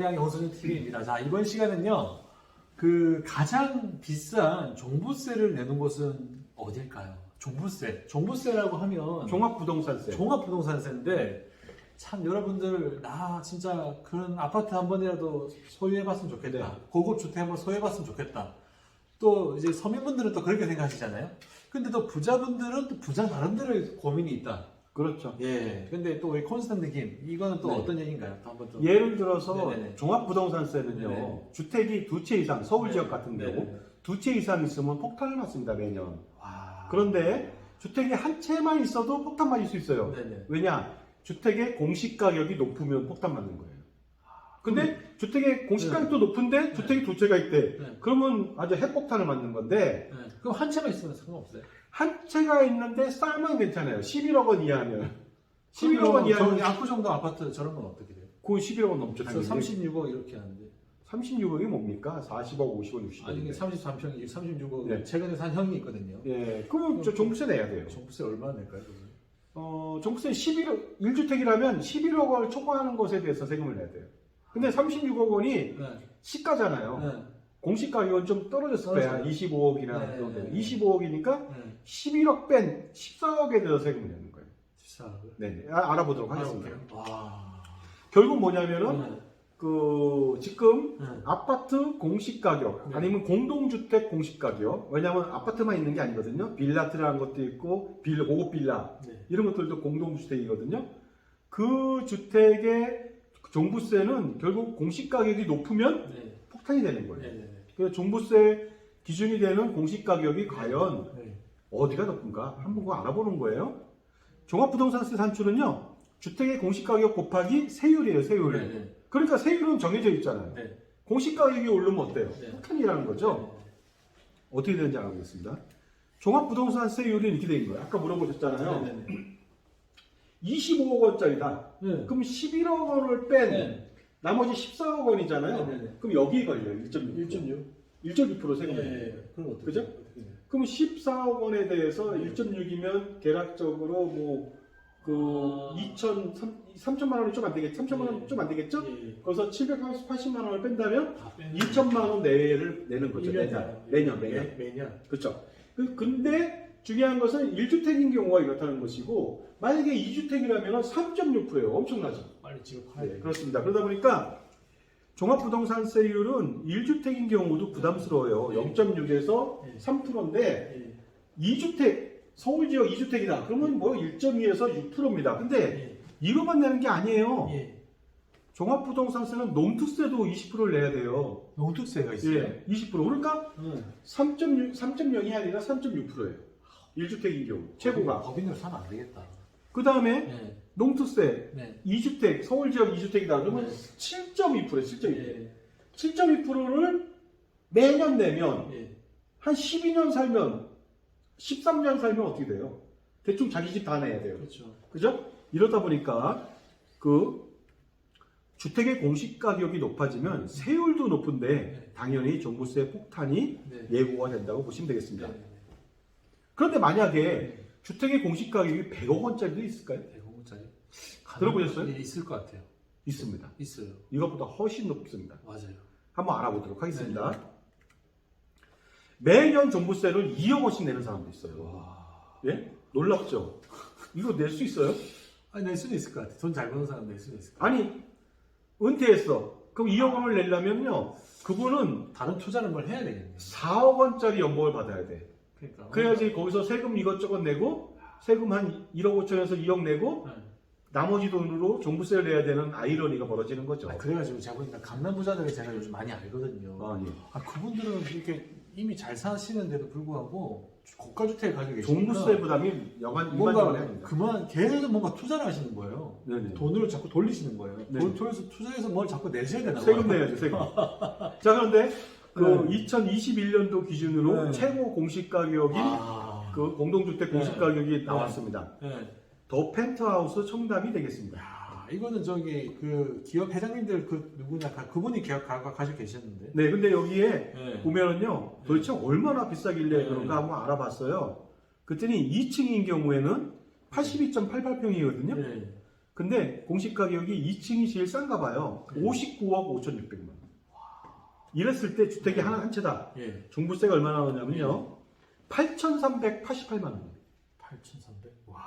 고양이 홍수준 TV입니다. 자, 이번 시간은요, 그 가장 비싼 종부세를 내는 곳은 어딜까요? 종부세라고 하면 종합부동산세. 종합부동산세인데, 참 여러분들 나 진짜 그런 아파트 한 번이라도 소유해봤으면 좋겠다. 네. 고급 주택 한번 소유해봤으면 좋겠다. 또 이제 서민분들은 또 그렇게 생각하시잖아요. 근데 또 부자분들은 또 부자 나름대로의 고민이 있다. 그렇죠. 예. 근데 또 우리 콘스탄트님 이거는 또 네. 어떤 얘기인가요? 또 한번 좀. 예를 들어서 네네네. 종합부동산세는요. 네네. 주택이 두 채 이상, 서울 지역 같은 경우 네네. 두 채 이상 있으면 폭탄을 맞습니다, 매년. 와. 그런데 주택이 한 채만 있어도 폭탄 맞을 수 있어요. 네네. 왜냐? 주택의 공시가격이 높으면 폭탄 맞는 거예요. 근데 주택의 공시가격도 높은데 주택이 두 채가 있대. 네. 그러면 아주 핵폭탄을 맞는 건데 네. 그럼 한 채만 있으면 상관없어요? 한 채가 있는데 싸면 괜찮아요. 11억 원 이하면. 11억 원 이하면 압구정동 아파트 저런 건 어떻게 돼요? 그 11억 원 넘죠. 그래서 36억 이렇게 하는데. 36억이 뭡니까? 40억, 50억, 60억. 아니 33평이 36억. 네. 최근에 산 형이 있거든요. 예, 그러면 저 종부세 내야 돼요. 종부세 얼마나 낼까요? 그러면? 종부세 11억, 1주택이라면 11억 원을 초과하는 것에 대해서 세금을 내야 돼요. 근데 36억 원이 네. 시가잖아요. 네. 공시 가격은 좀 떨어졌을 거야. 떨어져요. 25억이나 네, 정도. 네. 25억이니까 네. 11억 뺀 14억에 대해서 세금을 내는 거예요. 14억을? 네, 알아보도록 하겠습니다. 와. 결국 뭐냐면은 네. 그 지금 네. 아파트 공시 가격 네. 아니면 공동주택 공시 가격, 왜냐하면 아파트만 있는 게 아니거든요. 빌라트라는 것도 있고 고급 빌라 네. 이런 것들도 공동주택이거든요. 그 주택의 종부세는 결국 공시 가격이 높으면 네. 폭탄이 되는 거예요. 네. 네. 그래서 종부세 기준이 되는 공시 가격이 과연 네. 어디가 높은가 한번 그거 알아보는 거예요. 종합부동산세 산출은요, 주택의 공시 가격 곱하기 세율이에요. 세율. 네. 네. 그러니까 세율은 정해져 있잖아요. 네. 공시 가격이 오르면 어때요? 네. 폭탄이라는 거죠. 어떻게 되는지 알아보겠습니다. 종합부동산세율이 이렇게 되는 거예요. 아까 물어보셨잖아요. 네. 25억 원짜리다. 네. 그럼 11억 원을 뺀 네. 나머지 14억 원이잖아요. 네. 네. 그럼 여기에 걸려요. 1.6%. 1.6? 1.6% 세금을 내요. 네. 그럼 어떻게? 그죠? 어떻게 돼요? 그럼 14억 원에 대해서 네. 1.6이면 대략적으로 그 3천만 원이 좀 안 되겠죠? 3천만 원 좀 안 되겠죠? 예. 그래서 780만 원을 뺀다면 다 빼는 2천만 원 내외를 내는 거죠. 1년이요. 매년. 매년. 그렇죠. 근데 중요한 것은 1주택인 경우가 이렇다는 것이고, 만약에 2주택이라면 3.6%예요. 엄청나죠. 빨리 지금 파야 네, 돼. 그렇습니다. 그러다 보니까 종합부동산세율은 1주택인 경우도 부담스러워요. 네. 0.6에서 네. 3%인데 예. 2주택, 서울 지역 2주택이다. 그러면 뭐 1.2에서 6%입니다. 근데 예. 이거만 내는 게 아니에요. 예. 종합부동산세는 농투세도 20%를 내야 돼요. 농특세가 있어요. 예, 20%. 그러니까 3.0이 아니라 3.6%예요. 1주택인 경우 최고가. 법인으로 사면 안 되겠다. 그 다음에 네. 농투세 네. 2주택, 서울 지역 2주택이다. 그러면 네. 7.2%예요. 7.2%. 예. 7.2%를 매년 내면 예. 한 12년 살면 13년 살면 어떻게 돼요? 대충 자기 집 다 내야 돼요. 그렇죠. 그죠? 이러다 보니까 그 주택의 공시 가격이 높아지면 세율도 높은데 네. 당연히 종부세 폭탄이 네. 예고가 된다고 보시면 되겠습니다. 네. 그런데 만약에 주택의 공시 가격이 100억 원짜리도 있을까요? 100억짜리 들어보셨어요? 있을 것 같아요. 있습니다. 있어요. 이것보다 훨씬 높습니다. 맞아요. 한번 알아보도록 하겠습니다. 네. 매년 종부세를 2억 원씩 내는 사람도 있어요. 와. 예? 놀랍죠? 이거 낼 수 있어요? 아니 낼 수는 있을 것 같아. 돈 잘 버는 사람 낼 수는 있을 것 같아. 아니, 은퇴했어. 그럼 2억 원을 내려면요, 그분은 다른 투자를 뭘 해야 되겠네. 4억 원짜리 연봉을 받아야 돼. 그러니까. 그래야지 거기서 세금 이것저것 내고, 세금 한 1억 5천에서 2억 내고, 네. 나머지 돈으로 종부세를 내야 되는 아이러니가 벌어지는 거죠. 아, 그래가지고 제가 보니까 강남 부자들을 제가 요즘 많이 알거든요. 아, 예. 아, 그분들은 이렇게 이미 잘 사시는데도 불구하고 고가 주택에 가지고 계시니까 종부세 부담이 여간 뭔가 이만저만합니다. 그만 계속 뭔가 투자를 하시는 거예요. 네네. 돈을 자꾸 돌리시는 거예요. 네. 돈 통해서 투자해서 뭘 자꾸 내셔야 되나 봐요. 세금 내야죠, 세금. 자, 그런데 그 네. 2021년도 기준으로 네. 최고 공시 가격이 아, 그 공동주택 공시 네. 가격이 나왔습니다. 네. 더 펜트하우스 청담이 되겠습니다. 야, 이거는 저기 그 기업 회장님들 그 누구냐 그분이 가지고 계셨는데. 네, 근데 여기에 네. 보면은요, 도대체 얼마나 비싸길래 네. 그런가 한번 알아봤어요. 그랬더니 2층인 경우에는 82.88평이거든요. 네. 근데 공시가격이 2층이 제일 싼가 봐요. 59억 5,600만 원. 이랬을 때 주택이 한 채다. 예. 종부세가 얼마나 나오냐면요. 8,388만 원. 8,300. 와.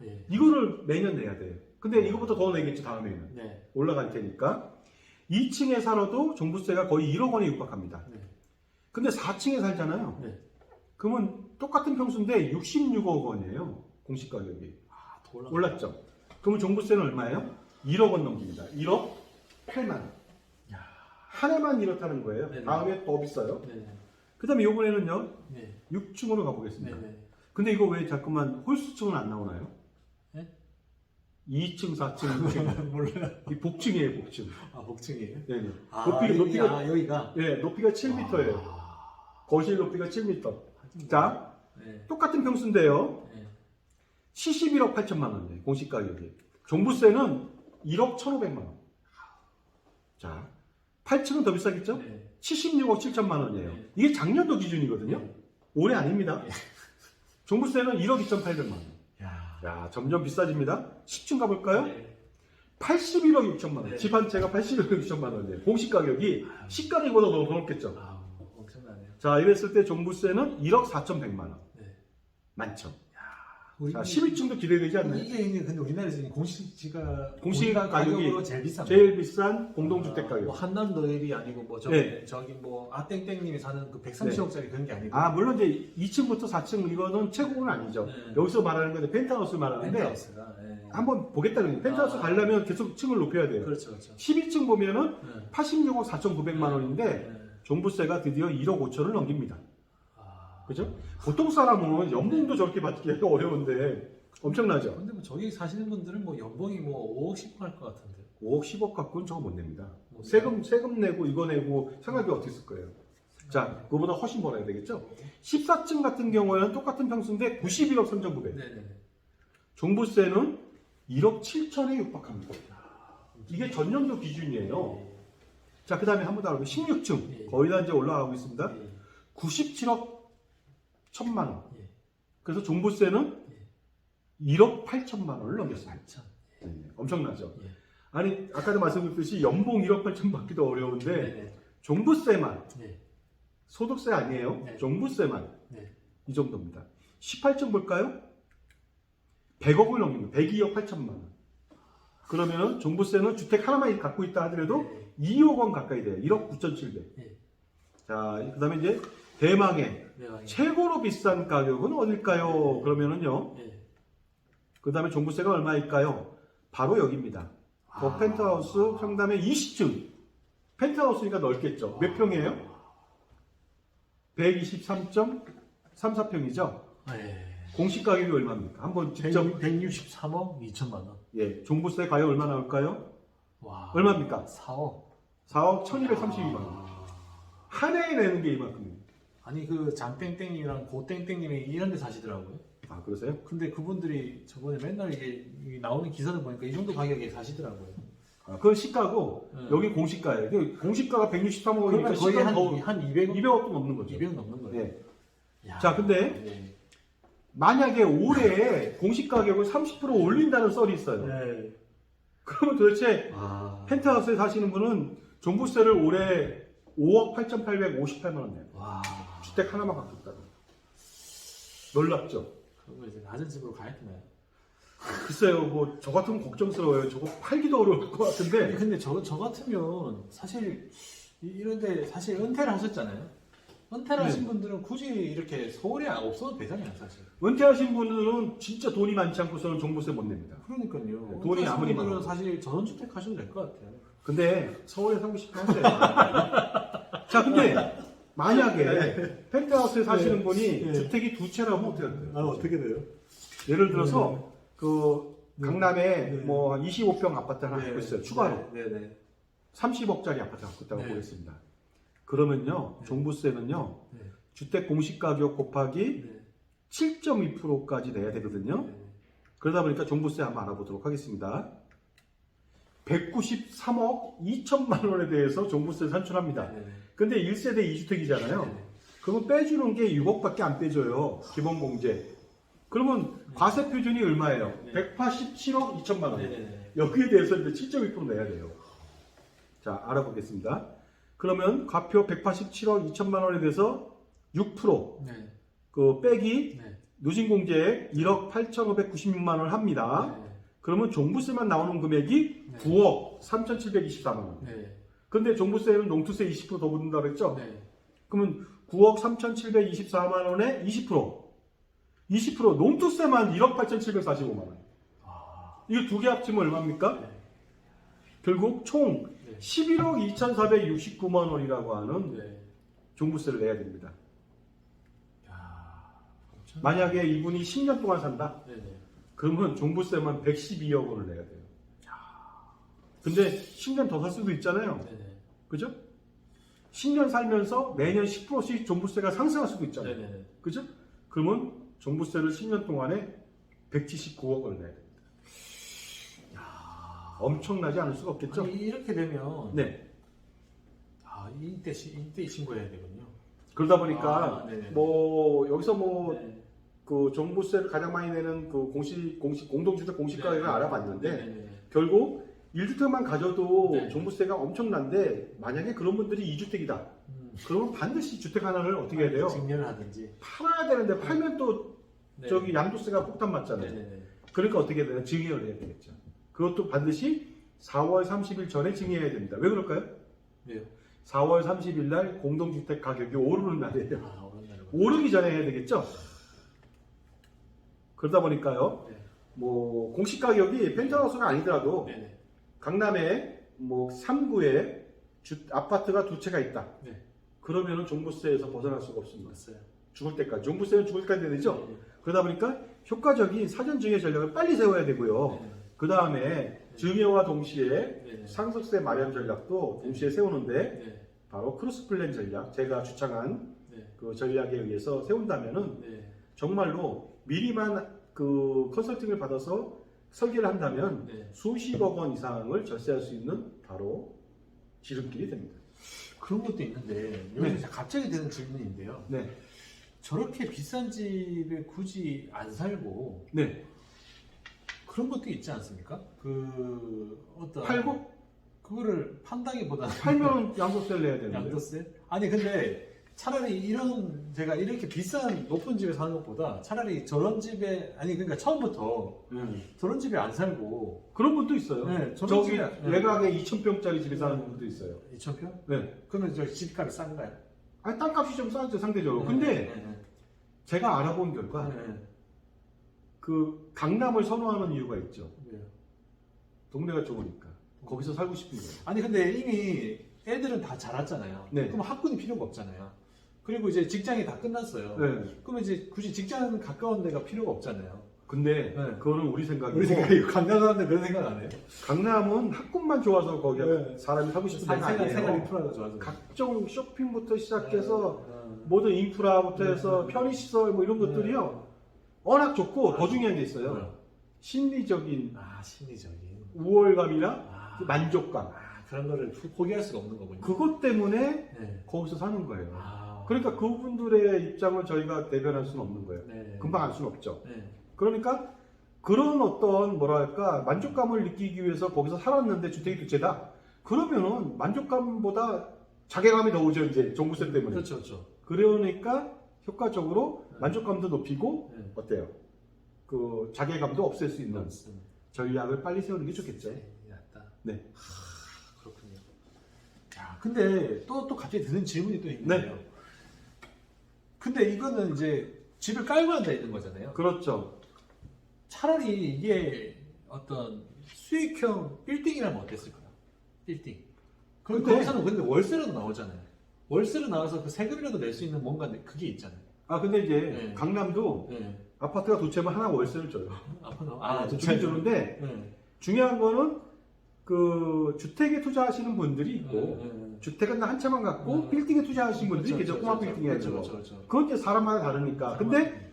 네. 예. 이거를 매년 내야 돼요. 근데 이거보다 더 내겠죠, 다음에는. 네. 올라갈 테니까. 2층에 살아도 종부세가 거의 1억 원에 육박합니다. 네. 근데 4층에 살잖아요. 네. 그러면 똑같은 평수인데 66억 원이에요. 공시가격이. 아, 더 올라. 올랐죠. 그러면 종부세는 얼마예요? 1억 원 넘깁니다. 1억 8만 원. 야. 한 해만 이렇다는 거예요. 네네. 다음에 더 비싸요. 네. 그 다음에 이번에는요. 네. 6층으로 가보겠습니다. 네. 근데 이거 왜 자꾸만 홀수층은 안 나오나요? 네? 2층, 4층, 6층. 몰라요. 이 복층이에요, 복층. 아, 복층이에요? 네네. 아, 높이가, 여기가. 네, 높이가 7m예요. 아. 거실 높이가 7m. 자, 네. 똑같은 평수인데요. 네. 71억 8천만 원이에요, 공시가격이. 종부세는 1억 1,500만 원. 자, 8층은 더 비싸겠죠? 네. 76억 7천만 원이에요. 네. 이게 작년도 기준이거든요. 네. 올해 아닙니다. 네. 종부세는 1억 2,800만 원. 야. 야, 점점 비싸집니다. 10층 가볼까요? 네. 81억 6천만 원. 네. 집 한 채가 81억 6천만 원이에요. 공시가격이 시가격보다 더 높겠죠. 아, 엄청나네요. 자, 이랬을 때 종부세는 1억 4,100만 원. 네. 많죠. 우리 자, 11층도 기대되지 않나요? 이게 근데 우리나라에서 공시지가 공시가 가격으로 가격이 제일 비싼 제일 비싼 공동주택 가격. 뭐 한남더일이 아니고 뭐 네. 저기 뭐 아땡땡님이 사는 그 130억짜리 그런 게 아니고 아, 물론 이제 2층부터 4층 이거는 최고는 아니죠. 네. 여기서 말하는 건데 펜트하우스 말하는데 펜트하우스가 네. 한번 보겠다는 펜트하우스 아. 가려면 계속 층을 높여야 돼요. 그렇죠, 그렇죠. 12층 보면은 네. 86억 4,900만 원인데 네. 종부세가 드디어 1억 5천을 넘깁니다. 아. 그죠? 보통 사람은 연봉도 저렇게 받기가 어려운데 엄청나죠? 근데 뭐 저기 사시는 분들은 뭐 연봉이 뭐 5억 10억 할 것 같은데. 5억 10억 갖고는 저거 못 냅니다. 못 세금 내고 이거 내고 생각이 어떻게 있을 거예요? 자, 그거보다 훨씬 벌어야 되겠죠? 14층 같은 경우에는 똑같은 평수인데 91억 3,900. 네네. 종부세는 1억 7천에 육박합니다. 이게 전년도 기준이에요. 자, 그 다음에 한 번 더 알아보면 16층. 예. 거의 다 이제 올라가고 있습니다. 예. 97억 1천만 원. 예. 그래서 종부세는 1억 8천만 원을 넘겼습니다. 8천. 네, 엄청나죠? 예. 아니, 아까도 말씀드렸듯이 연봉 1억 8천 받기도 어려운데 네네. 종부세만, 네. 소득세 아니에요. 네. 종부세만 네. 이 정도입니다. 18층 볼까요? 100억을 넘깁니다. 102억 8천만 원. 그러면 종부세는 주택 하나만 갖고 있다 하더라도 네. 2억 원 가까이 돼요. 1억 9,700. 네. 자, 그 다음에 이제 대망의 네. 최고로 비싼 가격은 어딜까요? 그러면은요. 네. 그 다음에 종부세가 얼마일까요? 바로 여기입니다. 그 아. 펜트하우스 상담에 20층. 펜트하우스니까 넓겠죠. 몇 평이에요? 123.34평이죠. 네. 공시 가격이 얼마입니까? 한번 직접 163억 2천만 원. 예, 종부세 가격 얼마 나올까요? 와. 얼마입니까? 4억. 4억 1232만 원. 한 해에 내는 게 이만큼입니다. 아니 그 장땡땡님이랑 고땡땡님이 이런 데 사시더라고요. 아, 그러세요? 근데 그분들이 저번에 맨날 이게 나오는 기사를 보니까 이 정도 가격에 사시더라고요. 아, 그건 시가고 네. 여기 공시가예요. 공시가가 163억이니까 그러면 거의 시가는 한 200억? 200억도 넘는 거죠. 200억 넘는 거예요. 예. 야. 자, 근데 네. 만약에 올해 공시 가격을 30% 올린다는 썰이 있어요. 네. 그러면 도대체 와. 펜트하우스에 사시는 분은 종부세를 올해 5억 8,858만 원 내요. 와. 주택 하나만 갖고 있다고. 놀랍죠? 그거 이제 낮은 집으로 가야 되나요? 글쎄요, 뭐 저 같으면 걱정스러워요. 저거 팔기도 어려울 것 같은데. 근데 저 같으면 사실 이런데 사실 은퇴를 하셨잖아요. 은퇴를 네. 하신 분들은 굳이 이렇게 서울에 없어도 되잖아요, 사실. 은퇴하신 분들은 진짜 돈이 많지 않고서는 종부세 못 냅니다. 그러니까요. 돈이 은퇴하신 아무리 분들은 많아도. 사실 전원주택 하셔도 될 것 같아요. 근데 서울에 살고 싶어 하세요. 자, 근데 만약에 펜트하우스에 사시는 네. 분이 네. 주택이 두 채라면 어떻게 할까요? 돼요? 예를 들어서 그 네. 강남에 네. 뭐 25평 아파트 하나 갖고 있어요. 추가로 네네. 30억짜리 아파트 갖고 있다고 네. 보겠습니다. 그러면요, 네. 종부세는요, 네. 주택 공시가격 곱하기 네. 7.2%까지 내야 되거든요. 네. 그러다 보니까 종부세 한번 알아보도록 하겠습니다. 193억 2천만 원에 대해서 종부세 산출합니다. 네. 근데 1세대 2주택이잖아요. 네. 그러면 빼주는 게 6억밖에 안 빼줘요. 기본공제. 그러면 과세 표준이 얼마예요? 네. 187억 2천만 원. 네네네. 여기에 대해서 이제 7.1% 내야 돼요. 자, 알아보겠습니다. 그러면 과표 187억 2천만 원에 대해서 6% 네. 그 빼기 네. 누진공제액 1억 8,596만 원 합니다. 네. 그러면 종부세만 나오는 금액이 네. 9억 3,724만 원. 네. 근데 종부세는 농투세 20%더 붙는다 그랬죠? 네. 그러면 9억 3,724만 원에 20%. 20% 농투세만 1억 8,745만 원. 아. 이거 두 개 합치면 얼마입니까? 네. 결국 총 네. 11억 2,469만 원이라고 하는 네. 종부세를 내야 됩니다. 야. 엄청- 만약에 이분이 10년 동안 산다? 네네. 그러면 종부세만 112억 원을 내야 돼요. 근데 10년 더 살 수도 있잖아요. 네네. 그죠? 10년 살면서 매년 10%씩 종부세가 상승할 수도 있잖아요. 네네네. 그죠? 그러면 종부세를 10년 동안에 179억 원을 내야 됩니다. 야. 엄청나지 않을 수가 없겠죠? 아니, 이렇게 되면 네. 아, 인대 신고해야 되군요. 그러다 보니까 아, 네네. 뭐 여기서 뭐 네. 그 종부세를 가장 많이 내는 그 공동주택 공시가격을 네. 알아봤는데 네네네. 결국 1주택만 가져도 네. 종부세가 엄청난데 만약에 그런 분들이 2주택이다. 그러면 반드시 주택 하나를 어떻게 해야 돼요? 증여를 하든지. 팔아야 되는데 팔면 또 네. 저기 양도세가 폭탄 맞잖아요. 네네네. 그러니까 어떻게 해야 되나? 증여를 해야 되겠죠. 그것도 반드시 4월 30일 전에 증여해야 됩니다. 왜 그럴까요? 왜요? 4월 30일 날 공동주택 가격이 오르는 날이에요. 아, 오른다는 거. 오르기 전에 해야 되겠죠? 그러다 보니까요. 네. 뭐 공시 가격이 펜트하우스가 아니더라도 네네. 강남에 뭐 3구에 아파트가 두 채가 있다. 네. 그러면은 종부세에서 벗어날 수가 없습니다. 맞어요. 죽을 때까지. 종부세는 죽을 때까지 되죠? 네. 그러다 보니까 효과적인 사전 증여 전략을 빨리 세워야 되고요. 네. 그 다음에 증여와 동시에 네. 상속세 마련 전략도 동시에 세우는데 네. 바로 크로스 플랜 전략, 제가 주창한 네. 그 전략에 의해서 세운다면은 네. 정말로 미리만 그 컨설팅을 받아서 설계를 한다면 네. 수십억 원 이상을 절세할 수 있는 바로 지름길이 됩니다. 그런 것도 있는데 네. 여기서 갑자기 드는 질문인데요. 네. 저렇게 비싼 집에 굳이 안 살고 네. 그런 것도 있지 않습니까? 그 어떤 팔고 그거를 판다기보다는 팔면 양도세를 내야 되는데. 양도세? 아니 근데 차라리 이런 제가 이렇게 비싼 높은 집에 사는 것보다 차라리 저런 집에 아니 그러니까 처음부터 저런 집에 안 살고 그런 분도 있어요. 네, 저런 저기 집에- 네. 외곽에 2,000평짜리 집에 사는 분도 있어요. 2,000평? 네. 그러면 저 집값이 싼가요? 아니 땅값이 좀 싸죠 상대적으로. 근데 제가 알아본 결과 그 강남을 선호하는 이유가 있죠. 왜요? 동네가 좋으니까 거기서 살고 싶은 거예요. 아니 근데 이미 애들은 다 자랐잖아요. 네. 그럼 학군이 필요가 없잖아요. 그리고 이제 직장이 다 끝났어요. 네. 그러면 이제 굳이 직장 가까운 데가 필요가 없잖아요. 근데 네. 그거는 우리 생각이고 우리 생각에 강남 사람들 그런 생각 안 해요. 강남은 학군만 좋아서 거기 네. 사람이 살고 싶은 데가 생활 아니에요. 인프라가 좋아서. 각종 쇼핑부터 시작해서 네. 모든 인프라부터 네. 해서 편의시설 뭐 이런 것들이요 워낙 좋고 더 중요한 게 있어요. 뭐요? 심리적인 아 심리적인. 우월감이나 아, 그 만족감 그런 거를 포기할 수가 없는 거군요. 그것 때문에 네. 거기서 사는 거예요. 아. 그러니까 그분들의 입장을 저희가 대변할 수는 없는 거예요. 네. 금방 알 수는 없죠. 네. 그러니까 그런 어떤 뭐랄까 만족감을 느끼기 위해서 거기서 살았는데 주택이 두 채다. 그러면은 만족감보다 자괴감이 더 오죠 이제 종부세 때문에. 그렇죠, 그렇죠. 그러니까 효과적으로 만족감도 높이고 네. 어때요? 그 자괴감도 없앨 수 있는 맞습니다. 전략을 빨리 세우는 게 좋겠죠. 네, 낫다. 네. 그렇군요. 야, 근데 또 갑자기 드는 질문이 또 있는데요. 네. 근데 이거는 이제 집을 깔고 앉아 있는 거잖아요. 그렇죠. 차라리 이게 어떤 수익형 빌딩이라면 어땠을까요? 빌딩. 그럼 근데- 거기서는 근데 월세로 나오잖아요. 월세로 나와서 그 세금이라도 낼 수 있는 뭔가 그게 있잖아요. 아 근데 이제 네. 강남도 네. 아파트가 두 채면 하나 월세를 줘요. 두채 주는데 네. 중요한 거는 그 주택에 투자하시는 분들이 있고 네. 주택은 한 채만 갖고 빌딩에 투자하시는 분들이 계죠. 꼬마 빌딩에 그렇죠, 그렇죠. 그렇죠. 그건 이제 사람마다 다르니까. 근데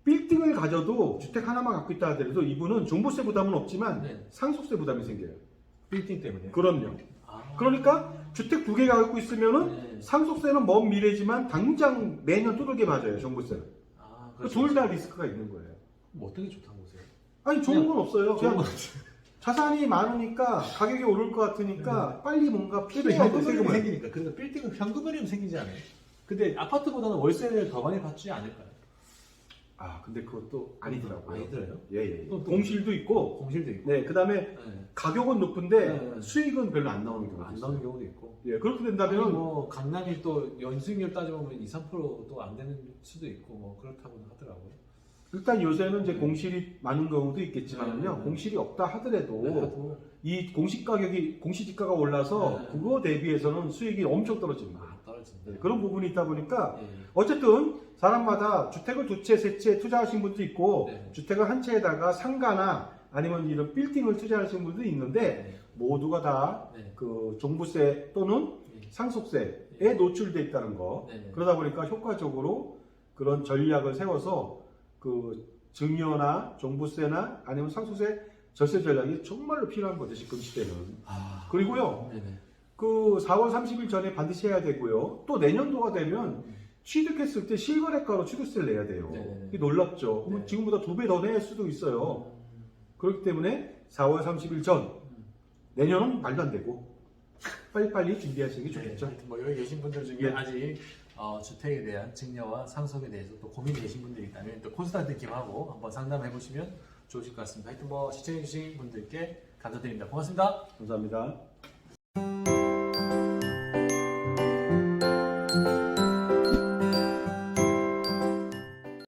빌딩을 가져도 주택 하나만 갖고 있다 하더라도 이분은 종부세 부담은 없지만 네. 상속세 부담이 생겨요. 빌딩 때문에. 그럼요. 아. 그러니까 주택 두 개 갖고 있으면은 네. 상속세는 먼 미래지만 당장 매년 두들겨 맞아요. 종부세는. 아, 둘 다 리스크가 있는 거예요. 뭐 어떤 게 좋다고 보세요? 아니 좋은 건 없어요. 좋은 그냥 건 자산이 많으니까 가격이 오를 것 같으니까 빨리 뭔가 필요해야 돼, 현금 흐름이 세금을. 생기니까. 그래서 빌딩은 현금 흐름이 생기지 않아요? 근데 아파트보다는 월세를 더 많이 받지 않을까요? 아 근데 그것도 아니더라고요. 아니더라고요? 예. 또 공실도 있고, 공실도 있고. 네 그다음에 네. 가격은 높은데 네. 수익은 별로 안 나오는 경우도 안 있어요. 나오는 경우도 있고. 예 그렇게 아니, 된다면 뭐 강남이 또 연수익률 따져보면 2, 3%도 안 되는 수도 있고 뭐 그렇다고 하더라고요. 일단 요새는 이제 공실이 많은 경우도 있겠지만요. 네. 공실이 없다 하더라도 네, 하도 이 공시 가격이 공시지가가 올라서 네. 그거 대비해서는 수익이 엄청 떨어집니다. 떨어진다. 네, 그런 부분이 있다 보니까 예. 어쨌든 사람마다 주택을 두 채, 세 채 투자하신 분도 있고 네. 주택을 한 채에다가 상가나 아니면 이런 빌딩을 투자하신 분도 있는데 네. 모두가 다 네. 그 종부세 또는 네. 상속세에 노출돼 있다는 거. 네. 그러다 보니까 효과적으로 그런 전략을 세워서 그 증여나 종부세나 아니면 상속세 절세 전략이 정말로 필요한 거죠 지금 시대는. 아. 그리고요 네네. 그 4월 30일 전에 반드시 해야 되고요. 또 내년도가 되면 취득했을 때 실거래가로 취득세를 내야 돼요. 네네네. 이게 놀랍죠. 그러면 네. 지금보다 2배 더 낼 수도 있어요. 그렇기 때문에 4월 30일 전 내년은 말도 안 되고 빨리빨리 준비하시는 게 좋겠죠. 네, 뭐 여기 계신 분들 중에 예. 아직 주택에 대한 증여와 상속에 대해서 또 고민이 계신 분들이 있다면 또 콘스탄틴 김하고 한번 상담해 보시면 좋으실 것 같습니다. 하여튼 뭐 시청해 주신 분들께 감사드립니다. 고맙습니다. 감사합니다.